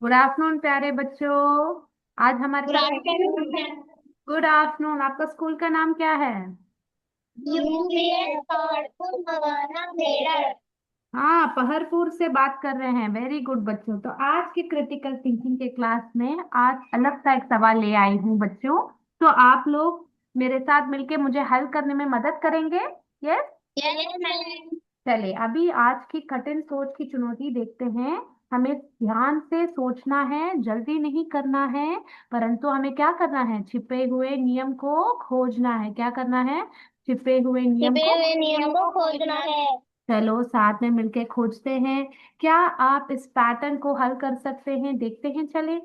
Good afternoon प्यारे बच्चों। आज हमारे गुड साथ आफ्टरनून। Good afternoon. आपका स्कूल का नाम क्या है? यूपीएस कानपुर मवाना मेरठ। हाँ, पहरपुर से बात कर रहे हैं। वेरी गुड बच्चों। तो आज की क्रिटिकल थिंकिंग के क्लास में आज अलग सा एक सवाल ले आई हूँ बच्चों। तो आप लोग मेरे साथ मिलके मुझे हल करने में मदद करेंगे। यस। Yes ma'am. चलिए, अभी आज की कठिन सोच की चुनौती देखते हैं। हमें ध्यान से सोचना है, जल्दी नहीं करना है, परंतु हमें क्या करना है? छिपे हुए नियम को खोजना है। क्या करना है? छिपे हुए नियम छिपे को। हुए नियम को खोजना है। चलो साथ में मिलके खोजते हैं। क्या आप इस पैटर्न को हल कर सकते हैं? देखते हैं। चले,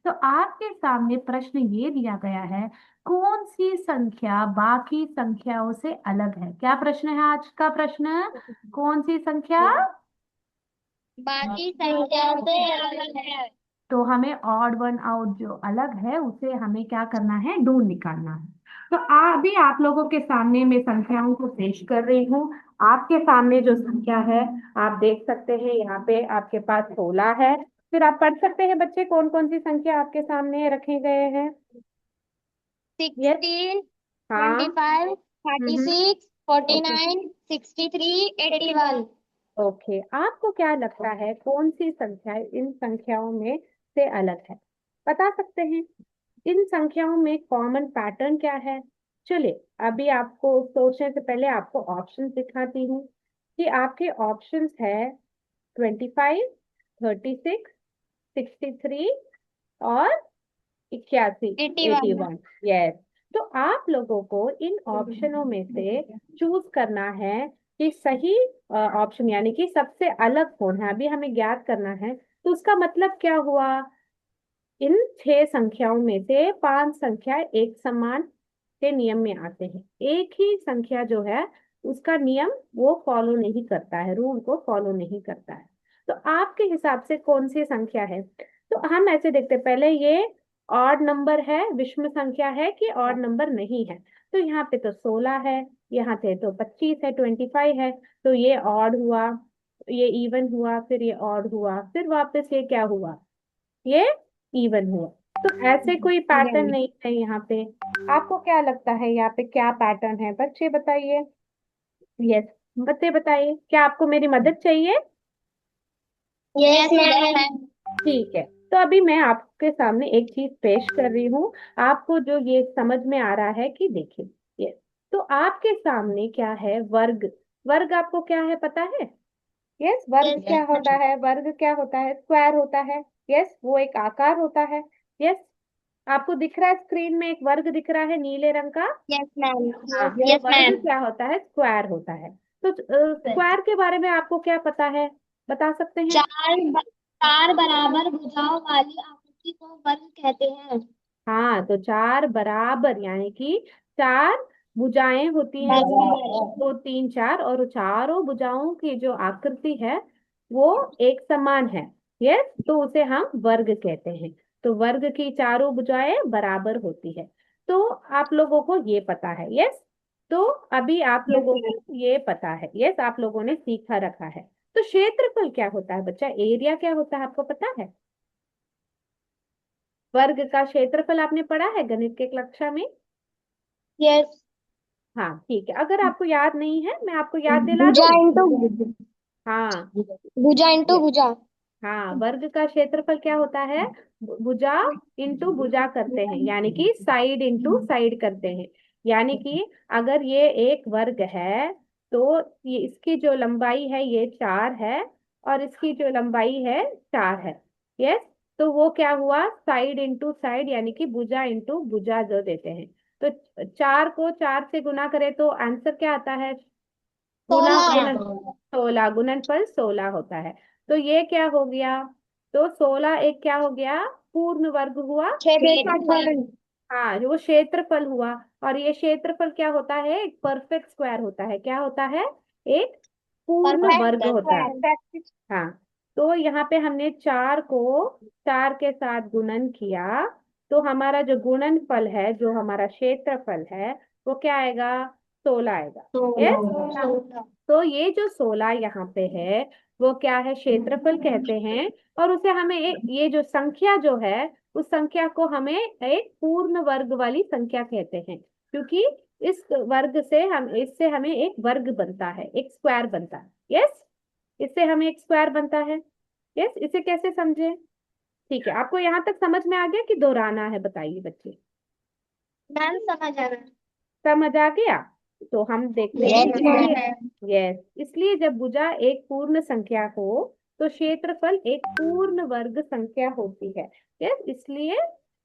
तो आपके सामने प्रश्न ये दिया गया है, कौन सी संख्या बाकी संख्याओं से अलग है? क्या प्रश्न है आज का प्रश्न? कौन सी संख्या? बाकी संख्या से अलग है। तो हमें ऑड वन आउट जो अलग है उसे हमें क्या करना है? ढूंढ निकालना है। तो अभी आप लोगों के सामने मैं संख्याओं को पेश कर रही हूँ। आपके सामने जो संख्या है, आप देख सकते हैं यहाँ पे आपके पास 16 है। फिर आप पढ़ सकते हैं बच्चे कौन कौन सी संख्या आपके सामने रखे गए हैं। यस। 16, हाँ। 25, thirty hmm. Six forty okay. Nine 63, 81। Okay, आपको क्या लगता है कौन सी संख्या इन संख्याओं में से अलग है? बता सकते हैं? इन संख्याओं में कॉमन पैटर्न क्या है? चलिए, अभी आपको सोचने से पहले आपको ऑप्शन दिखाती हूँ कि आपके ऑप्शंस है 25, 36, 63 और 81, 81। 81। यस। तो आप लोगों को इन ऑप्शनों में से चूज करना है कि सही ऑप्शन यानी कि सबसे अलग कौन है। अभी हमें ज्ञात करना है, तो उसका मतलब क्या हुआ? इन 6 संख्याओं में से 5 संख्या एक समान के नियम में आते हैं। एक ही संख्या जो है उसका नियम वो फॉलो नहीं करता है, रूल को फॉलो नहीं करता है। तो आपके हिसाब से कौन सी संख्या है? तो हम ऐसे देखते हैं, पहले ये ऑड नंबर है, विषम संख्या है कि ऑड नंबर नहीं है? तो यहाँ पे तो 16 है, यहाँ पे तो 25 है, 25 है। तो ये ऑड हुआ, ये इवन हुआ, फिर ये ऑड हुआ, फिर वापस ये क्या हुआ? ये इवन हुआ। तो ऐसे कोई पैटर्न नहीं है यहाँ पे। आपको क्या लगता है यहाँ पे क्या पैटर्न है? बच्चे बताइए। यस, बच्चे बताइए, क्या आपको मेरी मदद चाहिए? Yes ma'am. ठीक है। तो अभी मैं आपके सामने एक चीज पेश कर रही हूँ, आपको जो ये समझ में आ रहा है कि देखिए। यस। तो आपके सामने क्या है? वर्ग। वर्ग आपको क्या है पता है? यस, वर्ग यस क्या होता है? वर्ग क्या होता है? स्क्वायर होता है। यस, वो एक आकार होता है। यस। आपको दिख रहा है स्क्रीन में एक वर्ग दिख रहा है नीले रंग का। मैम। हाँ, तो यस वर्ग मैम। क्या होता है? स्क्वायर होता है। तो स्क्वायर के बारे में आपको क्या पता है? बता सकते हैं? चार बराबर भुजाओं वाली आकृति को वर्ग कहते हैं। हाँ, तो चार बराबर यानी कि चार भुजाएं होती हैं उसकी, बराबर। दो तीन चार, और चारों भुजाओं की जो आकृति है वो एक समान है। यस, तो उसे हम वर्ग कहते हैं। तो वर्ग की चारों भुजाएं बराबर होती है। तो आप लोगों को ये पता है। यस। तो अभी आप लोगों को ये पता है। यस, आप लोगों ने सीखा रखा है। तो क्षेत्रफल क्या होता है बच्चा? एरिया क्या होता है आपको पता है? वर्ग का क्षेत्रफल आपने पढ़ा है गणित के कक्षा में? यस। हाँ, ठीक है। अगर आपको याद नहीं है, मैं आपको याद दिला भुजा दूं। इंटू हाँ। भुजा इंटू ये- भुजा। हाँ, वर्ग का क्षेत्रफल क्या होता है? भुजा इंटू भुजा करते हैं, यानी कि साइड इंटू साइड करते हैं। यानी कि अगर ये एक वर्ग है, तो ये इसकी जो लंबाई है ये 4 है, और इसकी जो लंबाई है 4 है। यस। तो वो क्या हुआ? साइड इंटू साइड, यानी कि भुजा इंटू भुजा जो देते हैं। तो 4 को 4 से गुना करें तो आंसर क्या आता है? गुना गुणन, 16, गुणनफल 16 होता है। तो ये क्या हो गया? तो 16 एक क्या हो गया? पूर्ण वर्ग हुआ। क्षेत्रफल। हाँ, जो वो क्षेत्रफल हुआ। और ये क्षेत्रफल क्या होता है? एक परफेक्ट स्क्वायर होता है। क्या होता है? एक पूर्ण वर्ग परफेक्ट होता है। स्क्वायर। हाँ। तो यहाँ पे हमने 4 को 4 के साथ गुणन किया, तो हमारा जो गुणनफल है, जो हमारा क्षेत्रफल है, वो क्या आएगा? 16 आएगा। यस। तो ये जो 16 यहाँ पे है वो क्या है, क्षेत्रफल कहते हैं। और उसे हमें ये जो संख्या जो है उस संख्या को हमें एक पूर्ण वर्ग वाली संख्या कहते हैं, क्योंकि इस वर्ग से हम इससे हमें एक वर्ग बनता है, एक स्क्वायर बनता है। यस, इससे हमें एक स्क्वायर बनता है। यस, इसे कैसे समझे? ठीक है, आपको यहाँ तक समझ में आ गया कि दोहराना है? बताइए बच्चे। मैम समझ आ रहा समझ आ गया? तो हम देखते हैं, है। इसलिए यस, इसलिए जब भुजा एक पूर्ण संख्या हो तो क्षेत्रफल एक पूर्ण वर्ग संख्या होती है। यस, इसलिए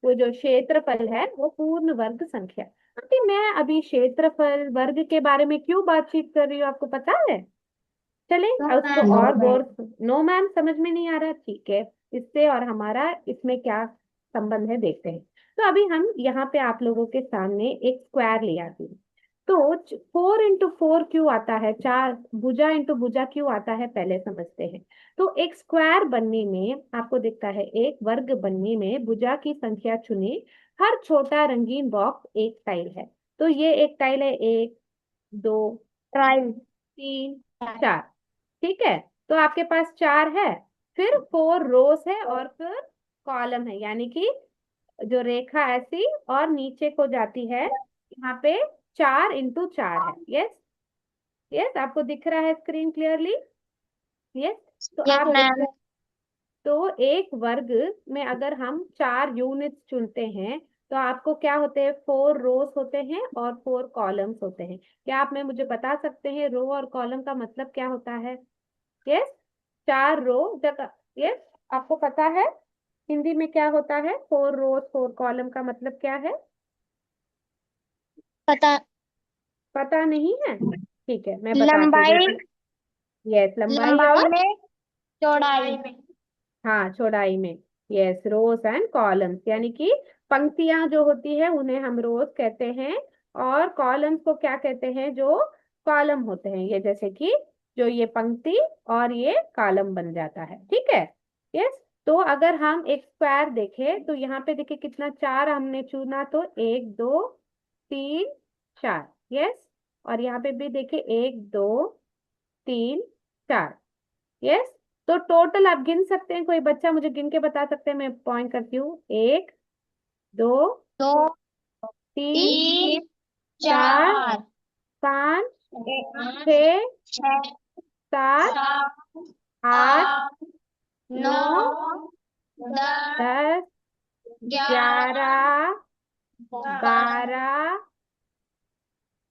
वो जो क्षेत्रफल है वो पूर्ण वर्ग संख्या। अभी मैं अभी क्षेत्रफल वर्ग के बारे में क्यों बातचीत कर रही हूँ, आपको पता है? चले नो उसको मैम। और गौर। नो मैम, समझ में नहीं आ रहा? ठीक है, इससे और हमारा इसमें क्या संबंध है देखते हैं। तो अभी हम यहाँ पे आप लोगों के सामने एक स्क्वायर ले आती हूँ। तो 4 इंटू 4 क्यों आता है, चार भुजा इंटू भुजा क्यों आता है, पहले समझते हैं। तो एक स्क्वायर बनने में आपको दिखता है, एक वर्ग बनने में भुजा की संख्या चुने, हर छोटा रंगीन बॉक्स एक टाइल है। तो ये एक टाइल है, एक, दो, ट्राई। तीन, चार। ठीक है, तो आपके पास चार है, फिर 4 रोज है और फिर कॉलम है, यानी कि जो रेखा ऐसी और नीचे को जाती है, यहाँ पे 4 इंटू 4 है। यस, यस, आपको दिख रहा है स्क्रीन क्लियरली? यस, तो यस आप मैम। देखो, तो एक वर्ग में अगर हम 4 यूनिट्स चुनते हैं तो आपको क्या होते हैं, 4 रोज होते हैं और 4 कॉलम्स होते हैं। क्या आप में मुझे बता सकते हैं रो और कॉलम का मतलब क्या होता है? यस, 4 रो जगह। यस, आपको पता है हिंदी में क्या होता है, 4 रोज 4 कॉलम का मतलब क्या है? पता। पता नहीं है? ठीक है, मैं बताती हूँ। लंबाई। यस, लंबाई लंबाई और में, चौड़ाई में। हाँ, चौड़ाई में। यस, रोज एंड कॉलम्स, यानी कि पंक्तियां जो होती है उन्हें हम रोज कहते हैं, और कॉलम्स को क्या कहते हैं, जो कॉलम होते हैं। ये जैसे कि जो ये पंक्ति और ये कॉलम बन जाता है। ठीक है। यस, तो अगर हम एक स्क्वायर देखें तो यहाँ पे देखिए कितना, 4 हमने चुना, तो 1 2 3 4। यस, और यहाँ पे भी देखिए 1 2 3 4। यस, तो टोटल आप गिन सकते हैं, कोई बच्चा मुझे गिन के बता सकते हैं? मैं पॉइंट करती हूँ, दो, एक, 2, 3, तीन, 4, चार, 5, पाँच, 6, छह, 7, सात, 8, आठ, नौ, 9, दस, 10, ग्यारह, 11, बारह, 12,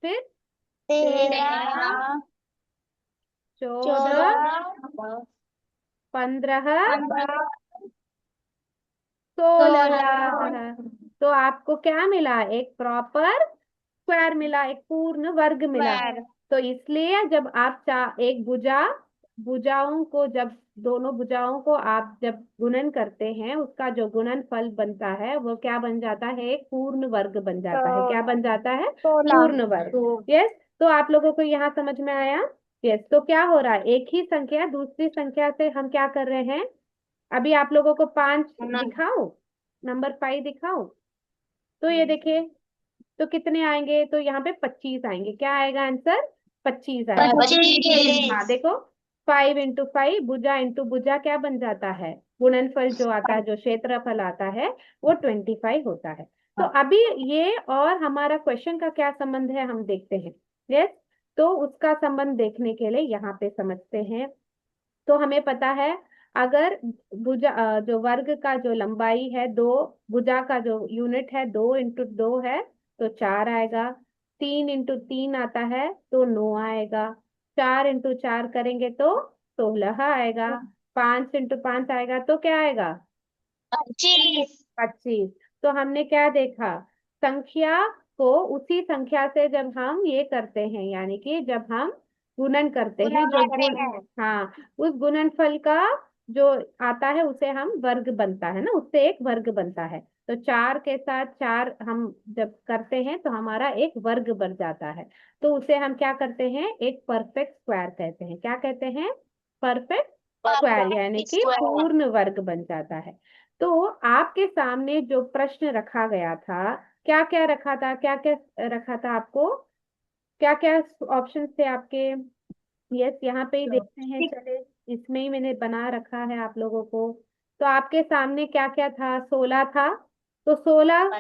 फिर तेरह, 13, 14, चौदह, 15, पंद्रह, 16। सोलह। तो आपको क्या मिला, एक प्रॉपर स्क्वायर मिला, एक पूर्ण वर्ग मिला। स्क्वायर। तो इसलिए जब आप एक भुजाओं को, जब दोनों भुजाओं को आप जब गुणन करते हैं, उसका जो गुणनफल बनता है वो क्या बन जाता है, एक पूर्ण वर्ग बन जाता है। क्या बन जाता है? सोलह। पूर्ण वर्ग। यस, तो आप लोगों को यहाँ समझ में आया? यस, तो क्या हो रहा है, एक ही संख्या दूसरी संख्या से हम क्या कर रहे हैं? अभी आप लोगों को 5 दिखाओ, नंबर 5 दिखाओ। तो ये देखिए, तो कितने आएंगे, तो यहाँ पे 25 आएंगे। क्या आएगा आंसर? 25 आएगा। 25। हाँ देखो, 5 इंटू 5, भुजा इंटू भुजा क्या बन जाता है, गुणनफल जो आता है, जो क्षेत्रफल आता है, वो 25 होता है। तो अभी ये और हमारा क्वेश्चन का क्या संबंध है, हम देखते हैं। यस, तो उसका संबंध देखने के लिए यहाँ पे समझते हैं। तो हमें पता है, अगर जो वर्ग का जो लंबाई है, दो, भुजा का जो यूनिट है 2 इंटू 2 है, तो 4 आएगा। 3 इंटू 3 आता है तो 9 आएगा। 4 इंटू 4 करेंगे तो 16 आएगा। 5 इंटू 5 आएगा तो क्या आएगा? 25। 25। तो हमने क्या देखा, संख्या को उसी संख्या से जब हम ये करते हैं, यानी कि जब हम गुणन करते गुना हैं, जो करते गुण, हैं। हाँ, उस गुणनफल का जो आता है उसे हम वर्ग बनता है ना, उससे एक वर्ग बनता है। तो 4 के साथ 4 हम जब करते हैं तो हमारा एक वर्ग बन जाता है। तो उसे हम क्या करते हैं, एक परफेक्ट स्क्वायर कहते हैं। क्या कहते हैं? परफेक्ट स्क्वायर, यानी कि स्क्वायर। पूर्ण वर्ग बन जाता है। तो आपके सामने जो प्रश्न रखा गया था, क्या क्या रखा था, क्या क्या रखा था आपको, क्या क्या ऑप्शन थे आपके? यस, यहाँ पे ही देखते हैं, चले इसमें ही मैंने बना रखा है आप लोगों को। तो आपके सामने क्या क्या था, 16 था। तो 16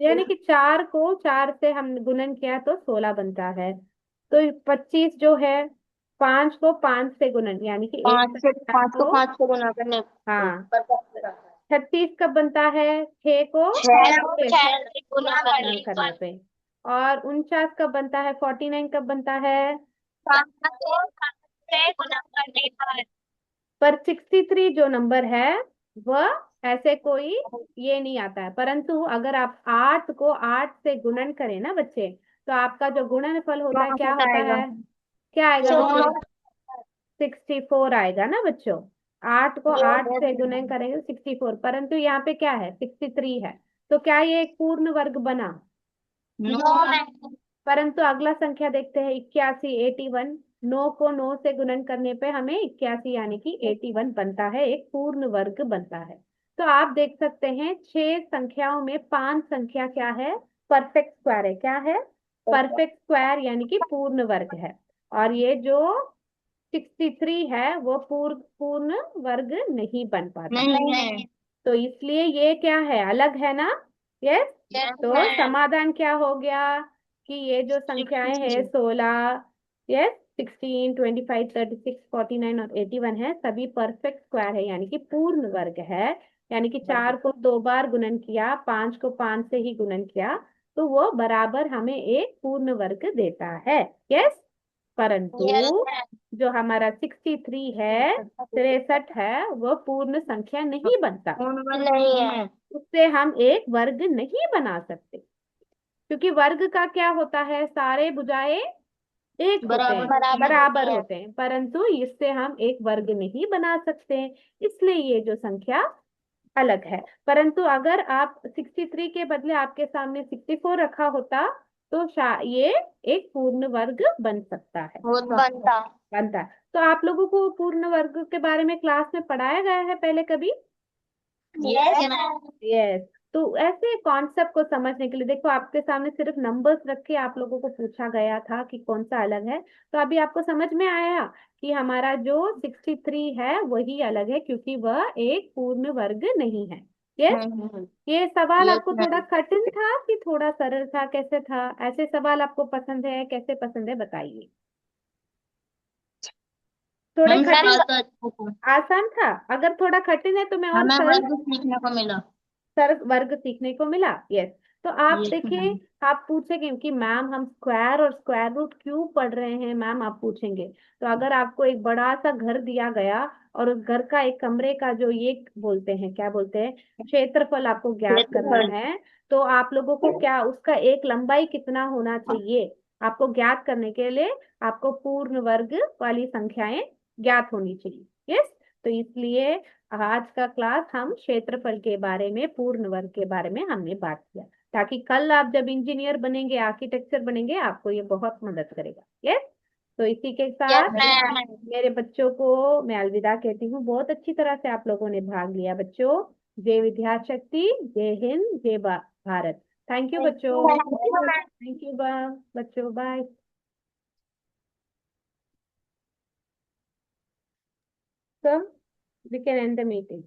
यानी कि 4 को 4 से हम गुणन किया तो 16 बनता है। तो 25 जो है, 5 को 5 से गुणन यानी कि एक संख्या को, 5 को गुना करने हाँ। पर कैसे करता है? 36 कब बनता है, 6 को 6 से 6 से गुना गुणन करने करने पर पे। और 49 कब बनता है, 49 कब बनता है। 5 को 5 से गुना करने पर 63 जो नंबर है वह ऐसे कोई ये नहीं आता है, परंतु अगर आप 8 को 8 से गुणन करें ना बच्चे, तो आपका जो गुणनफल होता है क्या पर होता आएगा। है, क्या आएगा बच्चे, 16 64 आएगा ना बच्चों। 8 को ये 8 से गुणन करेंगे 64, परंतु यहाँ पे क्या है, 63 है। तो क्या ये एक पूर्ण वर्ग बना। नो परंतु अगला संख्या देखते हैं, 81, 81। 9 को 9 से गुणन करने पे हमें 81 यानी कि 81 बनता है, एक पूर्ण वर्ग बनता है। तो आप देख सकते हैं 6 संख्याओं में 5 संख्या क्या है, परफेक्ट स्क्वायर है। क्या है, परफेक्ट स्क्वायर यानी कि पूर्ण वर्ग है। और ये जो 63 है वो पूर्ण पूर्ण वर्ग नहीं बन पाता। नहीं है। तो इसलिए ये क्या है, अलग है ना। यस। तो समाधान क्या हो गया कि ये जो संख्याएं हैं 16, यस, 16, 25, 36, 49 और 81 है, सभी परफेक्ट स्क्वायर है यानी कि पूर्ण वर्ग है। यानी कि 4 को 2 बार गुणन किया, 5 को 5 से ही गुणन किया, तो वो बराबर हमें एक पूर्ण वर्ग देता है। यस। परंतु जो हमारा 63 है, 63 है, वो पूर्ण संख्या नहीं बनता। नहीं है। उससे हम एक वर्ग नहीं बना सकते, क्योंकि वर्ग का क्या होता है, सारे भुजाएं एक होते हैं, बराबर होते हैं, परंतु इससे हम एक वर्ग नहीं बना सकते हैं। इसलिए ये जो संख्या अलग है। परंतु अगर आप 63 के बदले आपके सामने 64 रखा होता, तो ये एक पूर्ण वर्ग बन सकता है, बनता। बनता है। तो आप लोगों को पूर्ण वर्ग के बारे में क्लास में पढ़ाया गया है पहले कभी। यस। तो ऐसे कॉन्सेप्ट को समझने के लिए देखो, आपके सामने सिर्फ नंबर्स रख के आप लोगों को पूछा गया था कि कौन सा अलग है। तो अभी आपको समझ में आया कि हमारा जो 63 है वही अलग है, क्योंकि वह एक पूर्ण वर्ग नहीं है। यस। ये सवाल आपको थोड़ा कठिन था कि थोड़ा सरल था, कैसे था, ऐसे सवाल आपको पसंद है, कैसे पसंद है बताइए। थोड़े कठिन, आसान था। अगर थोड़ा कठिन है तो मैं और हमें सरल, वर्ग सीखने को मिला। सर वर्ग सीखने को मिला। यस। तो आप देखिए, आप पूछेंगे कि मैम हम स्क्वायर और स्क्वायर रूट क्यों पढ़ रहे हैं मैम, आप पूछेंगे। तो अगर आपको एक बड़ा सा घर दिया गया और उस घर का एक कमरे का जो ये बोलते हैं, क्या बोलते हैं, क्षेत्रफल आपको ज्ञात करना है, तो आप लोगों को क्या उसका एक लंबाई कितना होना चाहिए, आपको ज्ञात करने के लिए आपको पूर्ण वर्ग वाली संख्याएं ज्ञात होनी चाहिए। यस। तो इसलिए आज का क्लास हम क्षेत्रफल के बारे में, पूर्ण वर्ग के बारे में हमने बात किया, ताकि कल आप जब इंजीनियर बनेंगे, आर्किटेक्चर बनेंगे, आपको ये बहुत मदद करेगा। यस। तो इसी के साथ मेरे बच्चों को मैं अलविदा कहती हूँ। बहुत अच्छी तरह से आप लोगों ने भाग लिया बच्चों। जय विद्याशक्ति, जय हिंद, जय भारत। थैंक यू बच्चों, थैंक यू बच्चों, bye. So we can end the meeting.